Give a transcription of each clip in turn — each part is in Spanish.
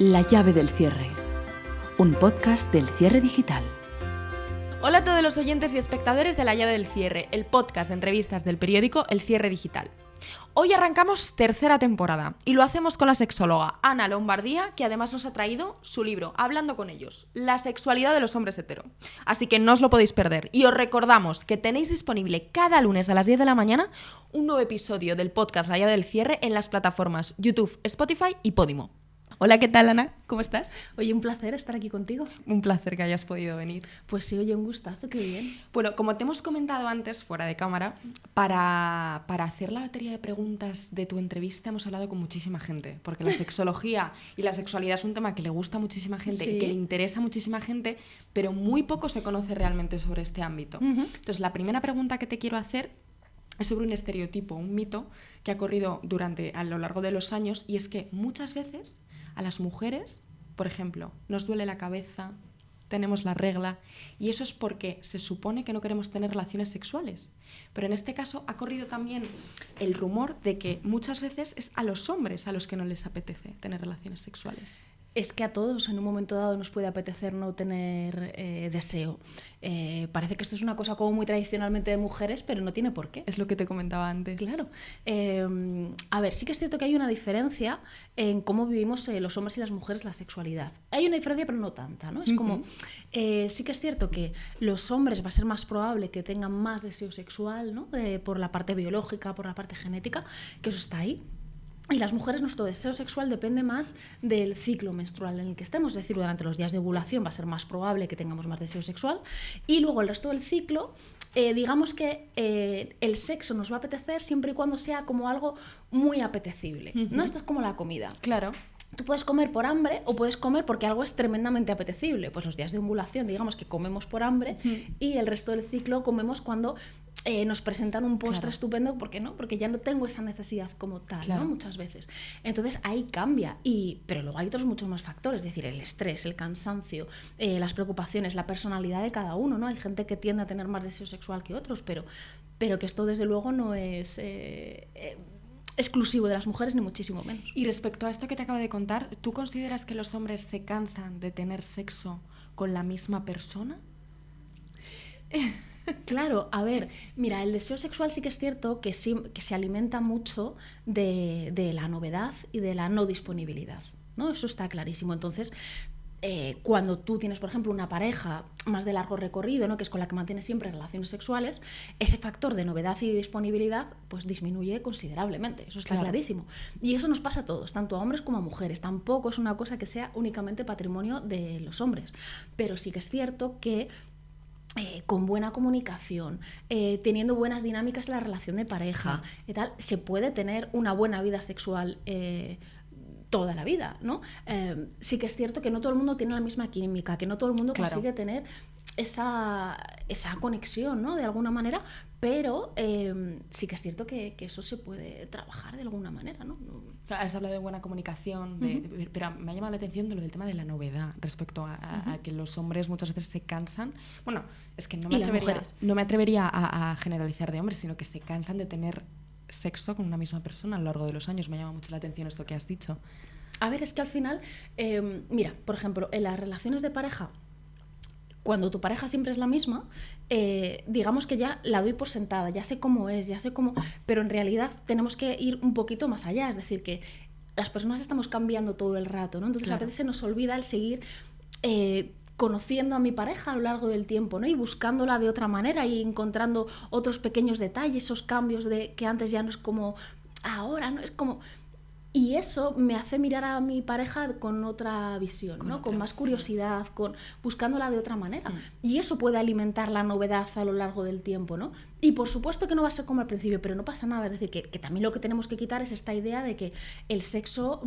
La llave del cierre, un podcast del cierre digital. Hola a todos los oyentes y espectadores de La llave del cierre, el podcast de entrevistas del periódico El Cierre Digital. Hoy arrancamos tercera temporada y lo hacemos con la sexóloga Ana Lombardía, que además nos ha traído su libro Hablando con ellos, la sexualidad de los hombres hetero. Así que no os lo podéis perder y os recordamos que tenéis disponible cada lunes a las 10 de la mañana un nuevo episodio del podcast La llave del cierre en las plataformas YouTube, Spotify y Podimo. Hola, ¿qué tal, Ana? ¿Cómo estás? Oye, un placer estar aquí contigo. Un placer que hayas podido venir. Pues sí, oye, un gustazo, qué bien. Bueno, como te hemos comentado antes, fuera de cámara, para hacer la batería de preguntas de tu entrevista hemos hablado con muchísima gente, porque la sexología y la sexualidad es un tema que le gusta a muchísima gente y que le interesa a muchísima gente, pero muy poco se conoce realmente sobre este ámbito. Entonces, la primera pregunta que te quiero hacer es sobre un estereotipo, un mito que ha corrido a lo largo de los años, y es que muchas veces a las mujeres, por ejemplo, nos duele la cabeza, tenemos la regla, y eso es porque se supone que no queremos tener relaciones sexuales. Pero en este caso ha corrido también el rumor de que muchas veces es a los hombres a los que no les apetece tener relaciones sexuales. Es que a todos en un momento dado nos puede apetecer no tener deseo. Parece que esto es una cosa como muy tradicionalmente de mujeres, pero no tiene por qué. Es lo que te comentaba antes. Claro. A ver, sí que es cierto que hay una diferencia en cómo vivimos los hombres y las mujeres la sexualidad. Hay una diferencia, pero no tanta, ¿no? Es como, sí que es cierto que los hombres va a ser más probable que tengan más deseo sexual, ¿no? Por la parte biológica, por la parte genética, que eso está ahí. Y las mujeres, nuestro deseo sexual depende más del ciclo menstrual en el que estemos, es decir, durante los días de ovulación va a ser más probable que tengamos más deseo sexual, y luego el resto del ciclo, digamos que el sexo nos va a apetecer siempre y cuando sea como algo muy apetecible, ¿no? Esto es como la comida. Claro. Tú puedes comer por hambre o puedes comer porque algo es tremendamente apetecible. Pues los días de ovulación, digamos que comemos por hambre, y el resto del ciclo comemos cuando nos presentan un postre estupendo. ¿Por qué no? Porque ya no tengo esa necesidad como tal, ¿no? Muchas veces. Entonces ahí cambia. Pero luego hay otros muchos más factores, es decir, el estrés, el cansancio, las preocupaciones, la personalidad de cada uno, ¿no? Hay gente que tiende a tener más deseo sexual que otros, pero que esto desde luego no es exclusivo de las mujeres, ni muchísimo menos. Y respecto a esto que te acabo de contar, ¿tú consideras que los hombres se cansan de tener sexo con la misma persona? Claro, a ver, mira, el deseo sexual sí que es cierto que se alimenta mucho de la novedad y de la no disponibilidad, ¿no? Eso está clarísimo. Entonces, cuando tú tienes, por ejemplo, una pareja más de largo recorrido, ¿no? Que es con la que mantienes siempre relaciones sexuales, ese factor de novedad y disponibilidad pues disminuye considerablemente, eso está clarísimo. Y eso nos pasa a todos, tanto a hombres como a mujeres. Tampoco es una cosa que sea únicamente patrimonio de los hombres, pero sí que es cierto que con buena comunicación, teniendo buenas dinámicas en la relación de pareja y tal, se puede tener una buena vida sexual toda la vida, ¿no? Sí que es cierto que no todo el mundo tiene la misma química, que no todo el mundo consigue tener esa conexión, ¿no? De alguna manera, pero sí que es cierto que eso se puede trabajar de alguna manera, ¿no? Has hablado de buena comunicación, pero me ha llamado la atención de lo del tema de la novedad respecto a que los hombres muchas veces se cansan. Bueno, es que no me atrevería a generalizar de hombres, sino que se cansan de tener sexo con una misma persona a lo largo de los años. Me llama mucho la atención esto que has dicho. A ver, es que al final, mira, por ejemplo, en las relaciones de pareja, cuando tu pareja siempre es la misma, digamos que ya la doy por sentada, ya sé cómo es, pero en realidad tenemos que ir un poquito más allá, es decir, que las personas estamos cambiando todo el rato, ¿no? Entonces a veces se nos olvida el seguir conociendo a mi pareja a lo largo del tiempo, ¿no? Y buscándola de otra manera y encontrando otros pequeños detalles, esos cambios de que antes ya no es como ahora, ¿no? Es como... Y eso me hace mirar a mi pareja con otra visión, ¿no? Con más curiosidad, buscándola de otra manera. Y eso puede alimentar la novedad a lo largo del tiempo, ¿no? Y por supuesto que no va a ser como al principio, pero no pasa nada. Es decir, que también lo que tenemos que quitar es esta idea de que el sexo,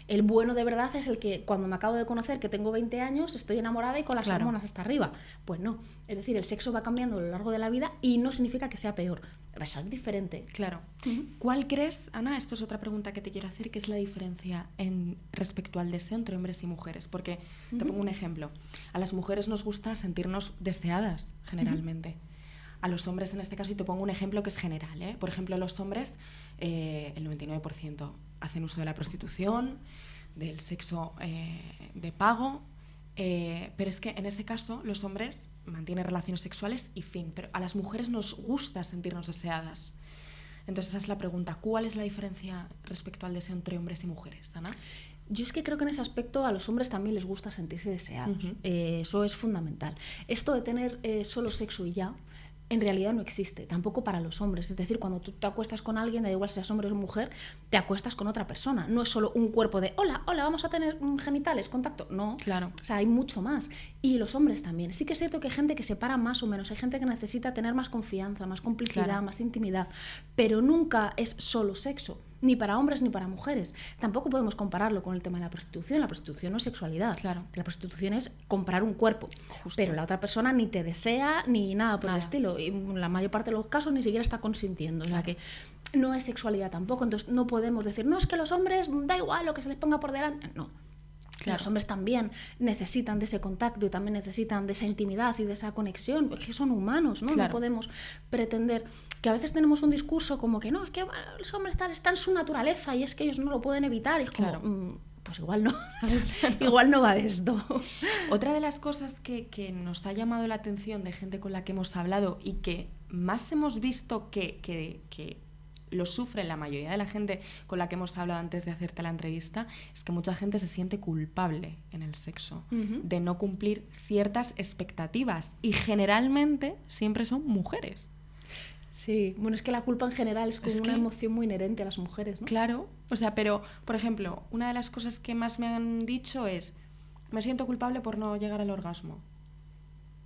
el bueno de verdad es el que cuando me acabo de conocer, que tengo 20 años, estoy enamorada y con las hormonas hasta arriba. Pues no. Es decir, el sexo va cambiando a lo largo de la vida y no significa que sea peor. Va a ser diferente. Claro. ¿Cuál crees, Ana, esto es otra pregunta que te quiero hacer, qué es la diferencia respecto al deseo entre hombres y mujeres? Porque, te pongo un ejemplo, a las mujeres nos gusta sentirnos deseadas, generalmente. A los hombres, en este caso, y te pongo un ejemplo que es general, Por ejemplo, los hombres, el 99% hacen uso de la prostitución, del sexo de pago, pero es que en ese caso los hombres mantienen relaciones sexuales y fin, pero a las mujeres nos gusta sentirnos deseadas. Entonces esa es la pregunta, ¿cuál es la diferencia respecto al deseo entre hombres y mujeres, Ana? Yo es que creo que en ese aspecto a los hombres también les gusta sentirse deseados. Uh-huh. Eso es fundamental. Esto de tener solo sexo y ya, en realidad no existe, tampoco para los hombres. Es decir, cuando tú te acuestas con alguien, da igual si seas hombre o mujer, te acuestas con otra persona. No es solo un cuerpo de hola, vamos a tener genitales, contacto. No, claro. O sea, hay mucho más. Y los hombres también. Sí que es cierto que hay gente que se para más o menos, hay gente que necesita tener más confianza, más complicidad, claro, más intimidad, pero nunca es solo sexo. Ni para hombres ni para mujeres. Tampoco podemos compararlo con el tema de la prostitución. La prostitución no es sexualidad. Claro. La prostitución es comprar un cuerpo. Justo. Pero la otra persona ni te desea ni nada por el estilo. Y en la mayor parte de los casos ni siquiera está consintiendo. Claro. O sea que no es sexualidad tampoco. Entonces no podemos decir, no, es que los hombres da igual lo que se les ponga por delante. No. Claro. Los hombres también necesitan de ese contacto y también necesitan de esa intimidad y de esa conexión, porque son humanos, ¿no? Claro. No podemos pretender que a veces tenemos un discurso como que no, es que los hombres tal, está en su naturaleza y es que ellos no lo pueden evitar. Y es como, claro. Pues igual no, ¿sabes? Igual no va de esto. Otra de las cosas que nos ha llamado la atención de gente con la que hemos hablado y que más hemos visto que lo sufre la mayoría de la gente con la que hemos hablado antes de hacerte la entrevista, es que mucha gente se siente culpable en el sexo, de no cumplir ciertas expectativas, y generalmente siempre son mujeres. Sí, bueno, es que la culpa en general es como una emoción muy inherente a las mujeres, ¿no? Claro, o sea, pero, por ejemplo, una de las cosas que más me han dicho es, me siento culpable por no llegar al orgasmo.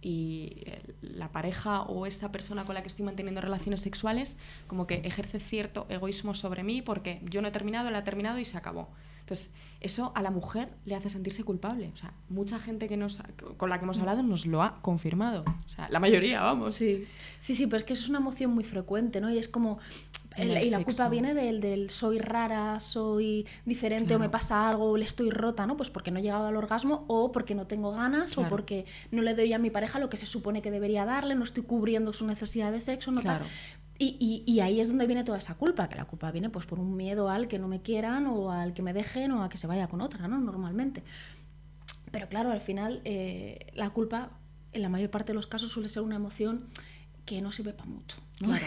Y la pareja o esa persona con la que estoy manteniendo relaciones sexuales como que ejerce cierto egoísmo sobre mí porque yo no he terminado, él ha terminado y se acabó. Entonces, eso a la mujer le hace sentirse culpable. O sea, mucha gente con la que hemos hablado nos lo ha confirmado. O sea, la mayoría, vamos. Sí, pero es que eso es una emoción muy frecuente, ¿no? Y es como... Y la culpa viene del soy rara, soy diferente, claro, o me pasa algo, o le estoy rota, ¿no? Pues porque no he llegado al orgasmo, o porque no tengo ganas, claro, o porque no le doy a mi pareja lo que se supone que debería darle, no estoy cubriendo su necesidad de sexo, no claro. Tal. Y ahí es donde viene toda esa culpa, que la culpa viene pues por un miedo al que no me quieran, o al que me dejen, o a que se vaya con otra, ¿no? Normalmente. Pero claro, al final la culpa, en la mayor parte de los casos, suele ser una emoción que no sirve para mucho, ¿no? Claro.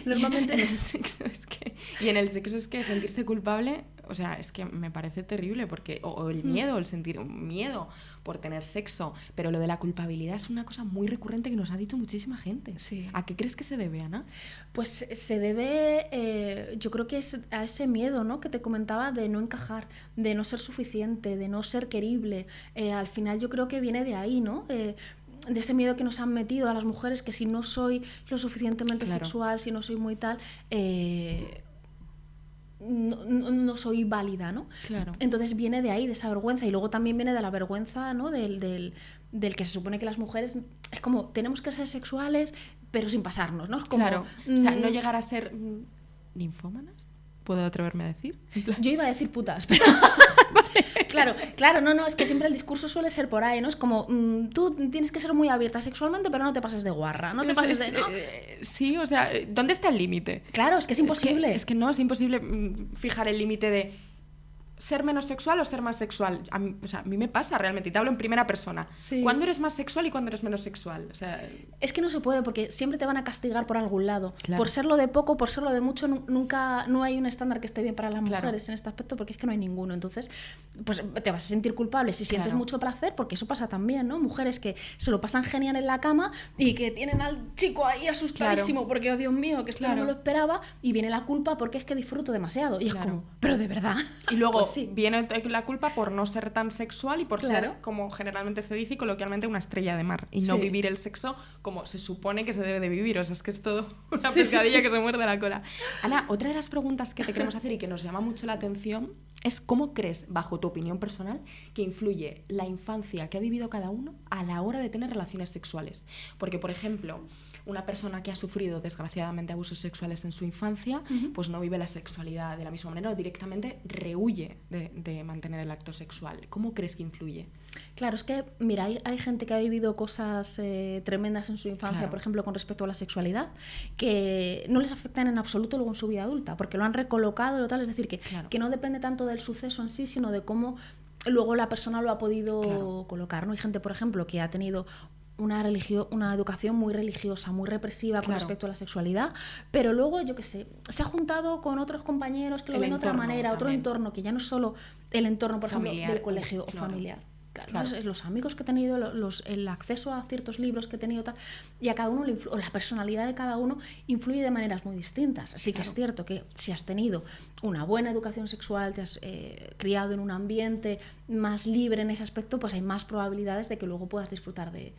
Normalmente en el sexo es que sentirse culpable, o sea, es que me parece terrible, porque o el miedo, el sentir miedo por tener sexo, pero lo de la culpabilidad es una cosa muy recurrente que nos ha dicho muchísima gente. Sí. ¿A qué crees que se debe, Ana? Pues se debe, yo creo que es a ese miedo, ¿no?, que te comentaba, de no encajar, de no ser suficiente, de no ser querible. Al final yo creo que viene de ahí, ¿no? De ese miedo que nos han metido a las mujeres, que si no soy lo suficientemente claro, sexual, si no soy muy tal, no soy válida, ¿no? Claro. Entonces viene de ahí, de esa vergüenza, y luego también viene de la vergüenza, ¿no?, del que se supone que las mujeres es como, tenemos que ser sexuales, pero sin pasarnos, ¿no? Es como, claro, o sea, no llegar a ser ninfómanas, ¿puedo atreverme a decir? Yo iba a decir putas, pero... Claro, no, es que siempre el discurso suele ser por ahí, ¿no? Es como, tú tienes que ser muy abierta sexualmente, pero no te pases de guarra, no te pases de... ¿no? Sí, o sea, ¿dónde está el límite? Claro, es que es imposible. Es que no, es imposible fijar el límite de ser menos sexual o ser más sexual. A mí me pasa realmente, y te hablo en primera persona. Sí. ¿Cuándo eres más sexual y cuándo eres menos sexual? O sea... Es que no se puede, porque siempre te van a castigar por algún lado. Claro. Por serlo de poco, por serlo de mucho, nunca no hay un estándar que esté bien para las mujeres, claro, en este aspecto, porque es que no hay ninguno. Entonces, pues te vas a sentir culpable si sientes, claro, mucho placer, porque eso pasa también, ¿no? Mujeres que se lo pasan genial en la cama y que tienen al chico ahí asustadísimo, claro, porque, oh Dios mío, que esto, claro, no me lo esperaba, y viene la culpa porque es que disfruto demasiado. Y, claro, es como, pero de verdad. Y luego pues sí, viene la culpa por no ser tan sexual y por, claro, ser, como generalmente se dice coloquialmente, una estrella de mar, y no, sí, vivir el sexo como se supone que se debe de vivir. O sea, es que es todo una pescadilla, sí, que se muerde la cola. Ana, otra de las preguntas que te queremos hacer y que nos llama mucho la atención es ¿cómo crees, bajo tu opinión personal, que influye la infancia que ha vivido cada uno a la hora de tener relaciones sexuales? Porque, por ejemplo, una persona que ha sufrido desgraciadamente abusos sexuales en su infancia, pues no vive la sexualidad de la misma manera o directamente rehuye de mantener el acto sexual. ¿Cómo crees que influye? Claro, es que, mira, hay gente que ha vivido cosas tremendas en su infancia, Claro. por ejemplo, con respecto a la sexualidad, que no les afectan en absoluto luego en su vida adulta, porque lo han recolocado, es decir, Claro. que no depende tanto del suceso en sí, sino de cómo luego la persona lo ha podido colocar, ¿no? Hay gente, por ejemplo, que ha tenido una educación muy religiosa, muy represiva con respecto a la sexualidad, pero luego, yo qué sé, se ha juntado con otros compañeros que lo ven de otra manera, otro entorno, que ya no es solo el entorno, por ejemplo, del colegio o familiar. Claro. Los amigos que he tenido, el acceso a ciertos libros que he tenido, y a cada uno o la personalidad de cada uno influye de maneras muy distintas. Sí que es cierto que si has tenido una buena educación sexual, te has criado en un ambiente más libre en ese aspecto, pues hay más probabilidades de que luego puedas disfrutar de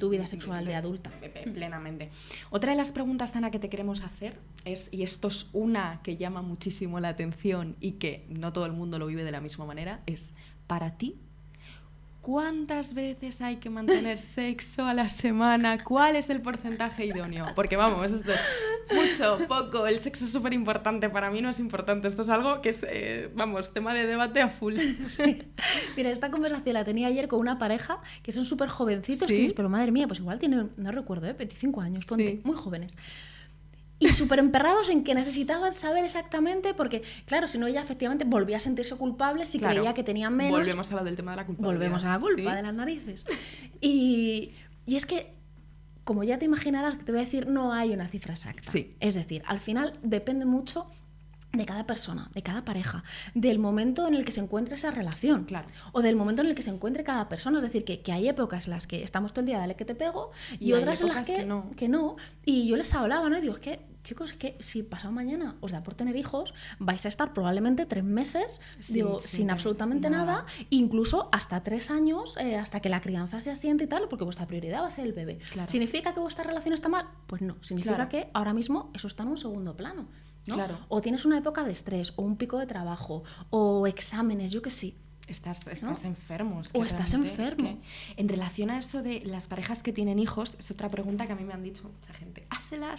tu vida sexual de adulta. Plenamente. Otra de las preguntas, Ana, que te queremos hacer es, y esto es una que llama muchísimo la atención y que no todo el mundo lo vive de la misma manera, es, para ti, ¿cuántas veces hay que mantener sexo a la semana? ¿Cuál es el porcentaje idóneo? Porque vamos, esto es mucho, poco, el sexo es súper importante, para mí no es importante, esto es algo que es, tema de debate a full. Sí. Mira, esta conversación la tenía ayer con una pareja que son súper jovencitos, ¿Sí? que dices, pero madre mía, pues igual tienen, no recuerdo, 25 años, ponte, Sí. muy jóvenes. Y súper emperrados en que necesitaban saber exactamente, porque, claro, si no, ella efectivamente volvía a sentirse culpable si creía que tenían menos. Volvemos a lo del tema de la culpabilidad. Volvemos a la culpa de las narices. Y es que, como ya te imaginarás, que te voy a decir, no hay una cifra exacta. Sí. Es decir, al final depende mucho de cada persona, de cada pareja, del momento en el que se encuentre esa relación, Claro. o del momento en el que se encuentre cada persona. Es decir, que hay épocas en las que estamos todo el día, dale que te pego, y hay otras en las épocas que no. Y yo les hablaba, ¿no? Y digo, es que, chicos, es que si pasado mañana os da por tener hijos, vais a estar probablemente 3 meses sin absolutamente nada, incluso hasta 3 años, hasta que la crianza se asiente y tal, porque vuestra prioridad va a ser el bebé. Claro. ¿Significa que vuestra relación está mal? Pues no, significa que ahora mismo eso está en un segundo plano, ¿no? Claro. O tienes una época de estrés, o un pico de trabajo, o exámenes, yo qué sé. Estás ¿no? enfermo. Es O que estás realmente enfermo. es que, en relación a eso de las parejas que tienen hijos, es otra pregunta que a mí me han dicho mucha gente. Hásela.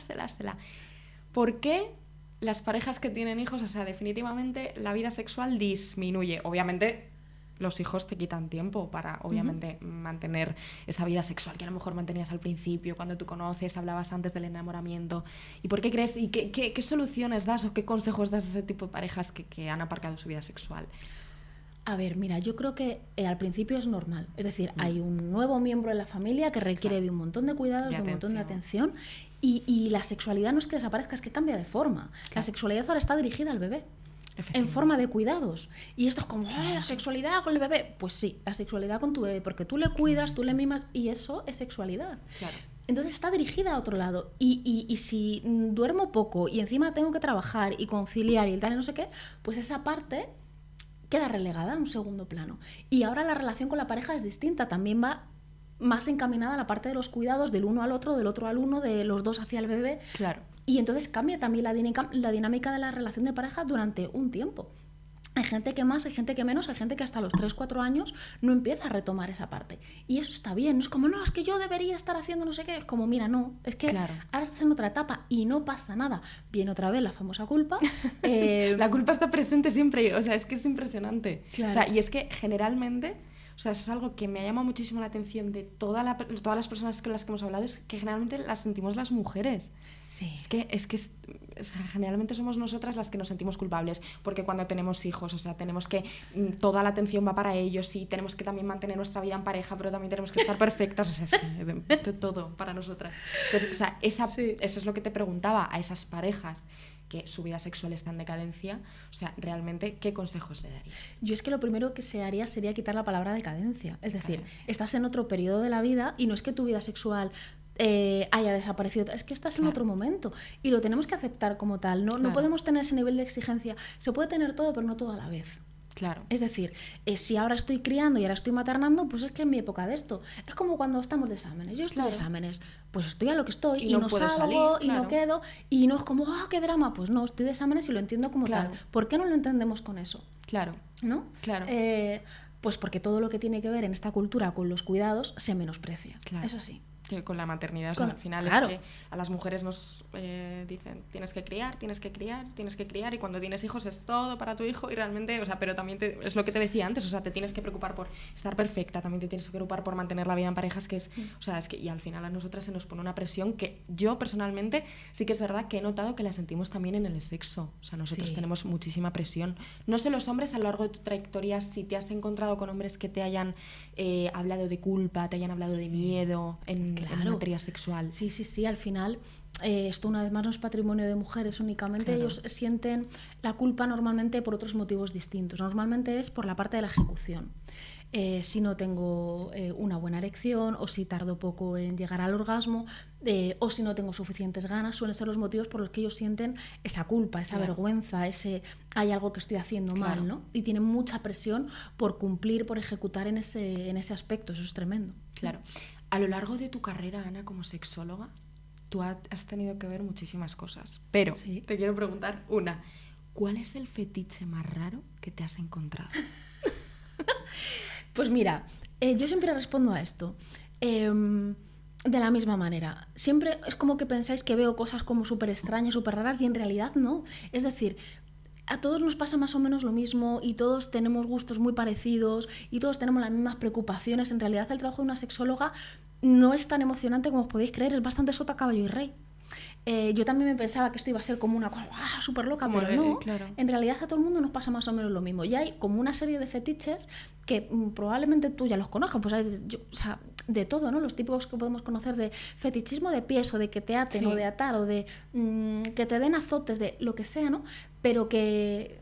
¿Por qué las parejas que tienen hijos, o sea, definitivamente la vida sexual disminuye? Obviamente los hijos te quitan tiempo para, obviamente, mantener esa vida sexual que a lo mejor mantenías al principio, cuando tú conoces, hablabas antes del enamoramiento. ¿Y por qué crees? ¿Y qué soluciones das o qué consejos das a ese tipo de parejas que han aparcado su vida sexual? A ver, mira, yo creo que al principio es normal. Es decir, hay un nuevo miembro de la familia que requiere de un montón de cuidados, de un montón de atención. Y la sexualidad no es que desaparezca, es que cambia de forma. Claro. La sexualidad ahora está dirigida al bebé, en forma de cuidados. Y esto es como, la sexualidad con el bebé. Pues sí, la sexualidad con tu bebé, porque tú le cuidas, tú le mimas, y eso es sexualidad. Claro. Entonces está dirigida a otro lado. Y si duermo poco y encima tengo que trabajar y conciliar y tal y no sé qué, pues esa parte queda relegada a un segundo plano. Y ahora la relación con la pareja es distinta, también va más encaminada a la parte de los cuidados del uno al otro, del otro al uno, de los dos hacia el bebé. Claro. Y entonces cambia también la dinámica de la relación de pareja durante un tiempo. Hay gente que más, hay gente que menos, hay gente que hasta los 3-4 años no empieza a retomar esa parte. Y eso está bien, no es como, no, es que yo debería estar haciendo no sé qué. Es como, mira, no, es que ahora estás en otra etapa y no pasa nada. Viene otra vez la famosa culpa. La culpa está presente siempre, o sea, es que es impresionante. Claro. O sea, y es que generalmente, o sea, eso es algo que me ha llamado muchísimo la atención de todas las personas con las que hemos hablado, es que generalmente las sentimos las mujeres. Sí. Es que generalmente somos nosotras las que nos sentimos culpables, porque cuando tenemos hijos, o sea, tenemos que, toda la atención va para ellos y tenemos que también mantener nuestra vida en pareja, pero también tenemos que estar perfectas, o sea, es que todo para nosotras. Entonces, o sea, eso es lo que te preguntaba a esas parejas que su vida sexual está en decadencia, o sea, realmente, ¿qué consejos le darías? Yo es que lo primero que se haría sería quitar la palabra decadencia. Es decir, estás en otro periodo de la vida y no es que tu vida sexual haya desaparecido, es que estás en otro momento y lo tenemos que aceptar como tal. No podemos tener ese nivel de exigencia. Se puede tener todo, pero no todo a la vez. Claro. Es decir, si ahora estoy criando y ahora estoy maternando, pues es que en mi época de esto. Es como cuando estamos de exámenes. Yo estoy de exámenes, pues estoy a lo que estoy y no salgo salir, y no quedo. Y no es como, qué drama. Pues no, estoy de exámenes y lo entiendo como tal. ¿Por qué no lo entendemos con eso? Claro. ¿No? Claro. Pues porque todo lo que tiene que ver en esta cultura con los cuidados se menosprecia. Claro. Eso sí. Que con la maternidad, o sea, al final claro. es que a las mujeres nos dicen tienes que criar, y cuando tienes hijos es todo para tu hijo y realmente, o sea, pero también es lo que te decía antes, o sea, te tienes que preocupar por estar perfecta, también te tienes que preocupar por mantener la vida en parejas, que es, o sea, es que y al final a nosotras se nos pone una presión que yo personalmente sí que es verdad que he notado que la sentimos también en el sexo, o sea, nosotros tenemos muchísima presión. No sé los hombres a lo largo de tu trayectoria si te has encontrado con hombres que te hayan hablado de culpa, te hayan hablado de miedo en materia sexual. Sí, al final esto una vez más no es patrimonio de mujeres únicamente, Claro. ellos sienten la culpa normalmente por otros motivos distintos, normalmente es por la parte de la ejecución. Si no tengo una buena erección o si tardo poco en llegar al orgasmo o si no tengo suficientes ganas, suelen ser los motivos por los que ellos sienten esa culpa, esa vergüenza, hay algo que estoy haciendo mal, ¿no? Y tienen mucha presión por cumplir, por ejecutar en ese aspecto, eso es tremendo. Claro. A lo largo de tu carrera, Ana, como sexóloga, tú has tenido que ver muchísimas cosas, pero te quiero preguntar una, ¿cuál es el fetiche más raro que te has encontrado? Pues mira, yo siempre respondo a esto de la misma manera. Siempre es como que pensáis que veo cosas como súper extrañas, súper raras y en realidad no. Es decir, a todos nos pasa más o menos lo mismo y todos tenemos gustos muy parecidos y todos tenemos las mismas preocupaciones. En realidad el trabajo de una sexóloga no es tan emocionante como os podéis creer, es bastante sota, caballo y rey. Yo también me pensaba que esto iba a ser como una cosa súper loca, como pero no. Claro. En realidad a todo el mundo nos pasa más o menos lo mismo. Y hay como una serie de fetiches que probablemente tú ya los conozcas, pues hay o sea, de todo, ¿no? Los típicos que podemos conocer de fetichismo de pies o de que te aten o de atar o de que te den azotes, de lo que sea, ¿no? Pero que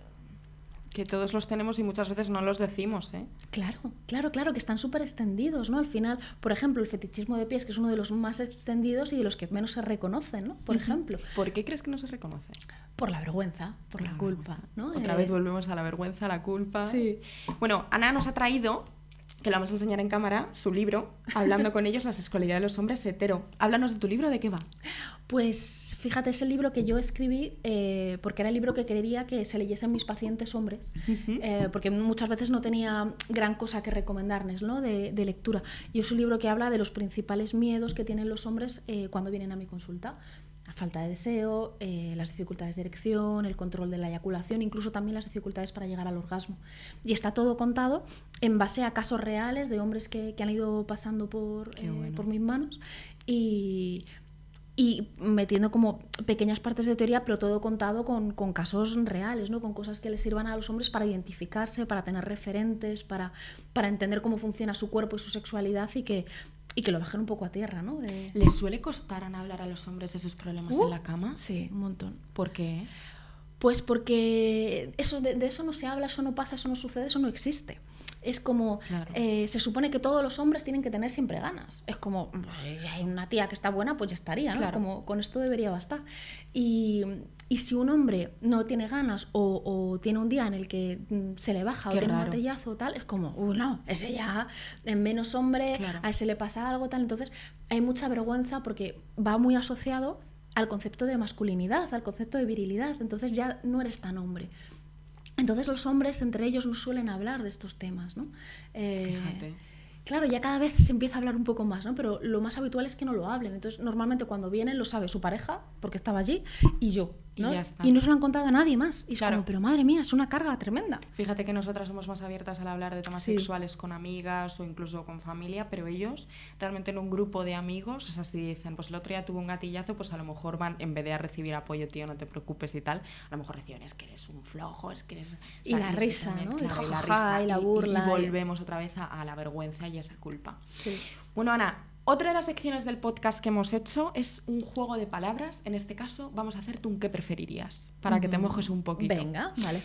todos los tenemos y muchas veces no los decimos, ¿eh? Claro, que están súper extendidos, ¿no? Al final, por ejemplo, el fetichismo de pies, que es uno de los más extendidos y de los que menos se reconocen, ¿no? Por ejemplo. ¿Por qué crees que no se reconoce? Por la vergüenza, por la culpa, ¿no? Otra vez volvemos a la vergüenza, a la culpa. Sí. Bueno, Ana nos ha traído, que lo vamos a enseñar en cámara, su libro, Hablando con ellos, la sexualidad de los hombres hetero. Háblanos de tu libro, ¿de qué va? Pues fíjate, es el libro que yo escribí porque era el libro que quería que se leyesen mis pacientes hombres, porque muchas veces no tenía gran cosa que recomendarles, ¿no? de lectura. Y es un libro que habla de los principales miedos que tienen los hombres cuando vienen a mi consulta. La falta de deseo, las dificultades de erección, el control de la eyaculación, incluso también las dificultades para llegar al orgasmo. Y está todo contado en base a casos reales de hombres que han ido pasando por mis manos y metiendo como pequeñas partes de teoría, pero todo contado con casos reales, ¿no? Con cosas que les sirvan a los hombres para identificarse, para tener referentes, para entender cómo funciona su cuerpo y su sexualidad y que lo bajen un poco a tierra, ¿no? ¿Les suele costar, Ana, hablar a los hombres de sus problemas en la cama? Sí, un montón. ¿Por qué? Pues porque de eso no se habla, eso no pasa, eso no sucede, eso no existe. Es como, se supone que todos los hombres tienen que tener siempre ganas. Es como, pues, si hay una tía que está buena, pues ya estaría, ¿no? Como con esto debería bastar. Y si un hombre no tiene ganas o tiene un día en el que se le baja o tiene un botellazo o tal, es como, no, ese ya es menos hombre, a ese le pasa algo, tal. Entonces hay mucha vergüenza porque va muy asociado al concepto de masculinidad, al concepto de virilidad. Entonces ya no eres tan hombre. Entonces los hombres entre ellos no suelen hablar de estos temas, ¿no? Fíjate. Claro, ya cada vez se empieza a hablar un poco más, ¿no? Pero lo más habitual es que no lo hablen. Entonces, normalmente cuando vienen lo sabe su pareja, porque estaba allí, y yo, ¿no? Y ya está. Y no se lo han contado a nadie más. Y es como, pero madre mía, es una carga tremenda. Fíjate que nosotras somos más abiertas al hablar de temas sexuales con amigas o incluso con familia, pero ellos realmente en un grupo de amigos, o sea, si dicen, pues el otro día tuvo un gatillazo, pues a lo mejor van, en vez de a recibir apoyo, tío, no te preocupes y tal, a lo mejor reciben, es que eres un flojo, es que eres... Y la risa, ¿no? Claro, y la risa, y la burla. Y volvemos otra vez a la vergüenza y a esa culpa. Sí. Bueno, Ana, otra de las secciones del podcast que hemos hecho es un juego de palabras. En este caso vamos a hacerte un ¿qué preferirías? Para que te mojes un poquito. Venga, vale.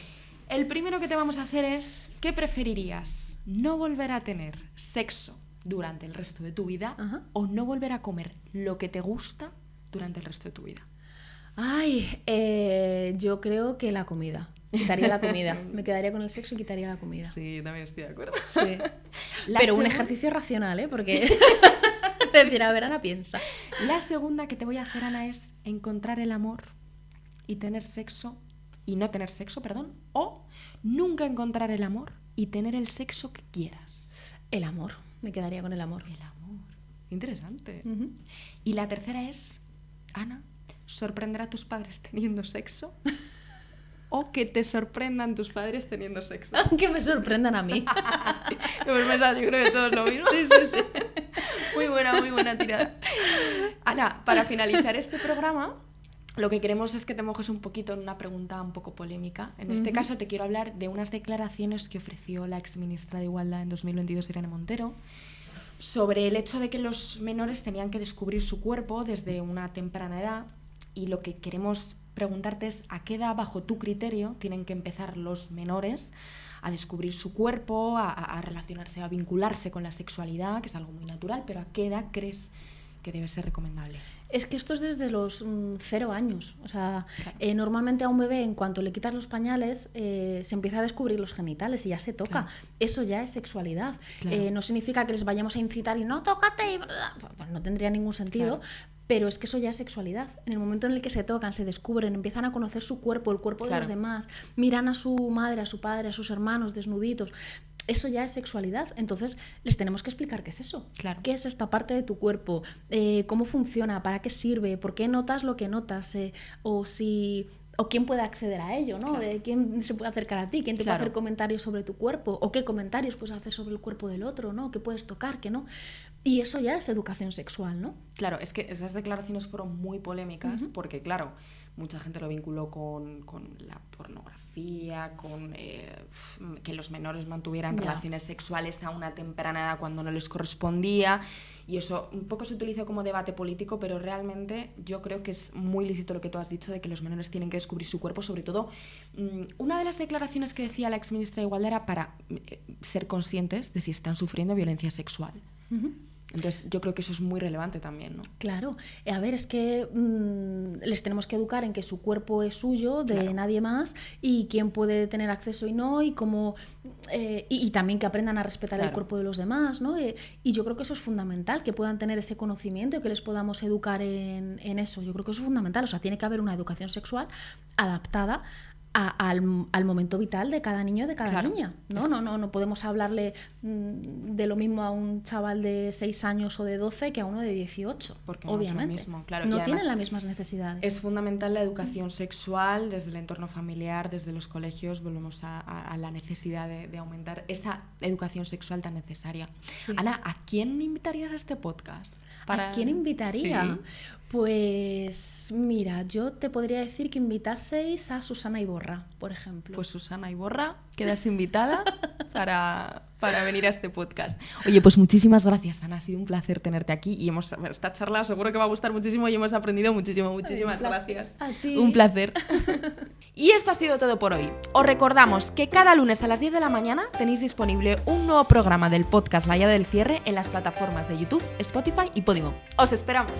El primero que te vamos a hacer es ¿qué preferirías? ¿No volver a tener sexo durante el resto de tu vida o no volver a comer lo que te gusta durante el resto de tu vida? Ay, yo creo que la comida. Quitaría la comida. Me quedaría con el sexo y quitaría la comida. Sí, también estoy de acuerdo. Sí. Pero un ejercicio racional, ¿eh? Porque... es decir, a ver, Ana, piensa. La segunda que te voy a hacer, Ana, es encontrar el amor y tener sexo, y no tener sexo, perdón, o nunca encontrar el amor y tener el sexo que quieras. El amor. Me quedaría con el amor. El amor. Interesante. Y la tercera es, Ana, ¿sorprender a tus padres teniendo sexo? ¿O que te sorprendan tus padres teniendo sexo? Que me sorprendan a mí. Hemos pensado, yo creo que todos lo mismo. Sí. Muy buena tirada. Ana, para finalizar este programa, lo que queremos es que te mojes un poquito en una pregunta un poco polémica. En este caso te quiero hablar de unas declaraciones que ofreció la exministra de Igualdad en 2022, Irene Montero, sobre el hecho de que los menores tenían que descubrir su cuerpo desde una temprana edad, y lo que queremos preguntarte es a qué edad, bajo tu criterio, tienen que empezar los menores a descubrir su cuerpo, a relacionarse, a vincularse con la sexualidad, que es algo muy natural, pero a qué edad crees que debe ser recomendable. Es que esto es desde los 0 años. O sea, claro. Normalmente a un bebé, en cuanto le quitas los pañales, se empieza a descubrir los genitales y ya se toca. Claro. Eso ya es sexualidad. Claro. No significa que les vayamos a incitar y no, tócate. Pues no tendría ningún sentido. Claro. Pero es que eso ya es sexualidad. En el momento en el que se tocan, se descubren, empiezan a conocer su cuerpo, el cuerpo de los demás, miran a su madre, a su padre, a sus hermanos desnuditos. Eso ya es sexualidad. Entonces les tenemos que explicar qué es eso. Claro. ¿Qué es esta parte de tu cuerpo? ¿Cómo funciona? ¿Para qué sirve? ¿Por qué notas lo que notas? O quién puede acceder a ello, ¿no? Claro. ¿Quién se puede acercar a ti? ¿Quién te puede hacer comentarios sobre tu cuerpo? ¿O qué comentarios puedes hacer sobre el cuerpo del otro, ¿no? ¿Qué puedes tocar, qué no? Y eso ya es educación sexual, ¿no? Claro, es que esas declaraciones fueron muy polémicas porque, claro, mucha gente lo vinculó con la pornografía, con que los menores mantuvieran relaciones sexuales a una temprana edad cuando no les correspondía, y eso un poco se utilizó como debate político, pero realmente yo creo que es muy lícito lo que tú has dicho de que los menores tienen que descubrir su cuerpo. Sobre todo, una de las declaraciones que decía la exministra de Igualdad era para ser conscientes de si están sufriendo violencia sexual. Entonces yo creo que eso es muy relevante también, ¿no? Claro, a ver, es que les tenemos que educar en que su cuerpo es suyo, de nadie más, y quién puede tener acceso y no, y cómo y también que aprendan a respetar el cuerpo de los demás, ¿no? Y yo creo que eso es fundamental, que puedan tener ese conocimiento y que les podamos educar en eso. Yo creo que eso es fundamental. O sea, tiene que haber una educación sexual adaptada al momento vital de cada niño y de cada niña, ¿no? No podemos hablarle de lo mismo a un chaval de 6 años o de 12 que a uno de 18, porque obviamente. No es lo mismo, claro. No tienen las mismas necesidades. Es fundamental la educación sexual desde el entorno familiar, desde los colegios. Volvemos a la necesidad de aumentar esa educación sexual tan necesaria. Sí. Ana, ¿a quién invitarías a este podcast? ¿A quién invitaría? Sí. Pues mira, yo te podría decir que invitaseis a Susana Iborra, por ejemplo. Pues Susana Iborra, quedas invitada para venir a este podcast. Oye, pues muchísimas gracias, Ana. Ha sido un placer tenerte aquí y esta charla seguro que va a gustar muchísimo y hemos aprendido muchísimo. Muchísimas gracias. A ti. Un placer. Y esto ha sido todo por hoy. Os recordamos que cada lunes a las 10 de la mañana tenéis disponible un nuevo programa del podcast La Llave del Cierre en las plataformas de YouTube, Spotify y Podimo. ¡Os esperamos!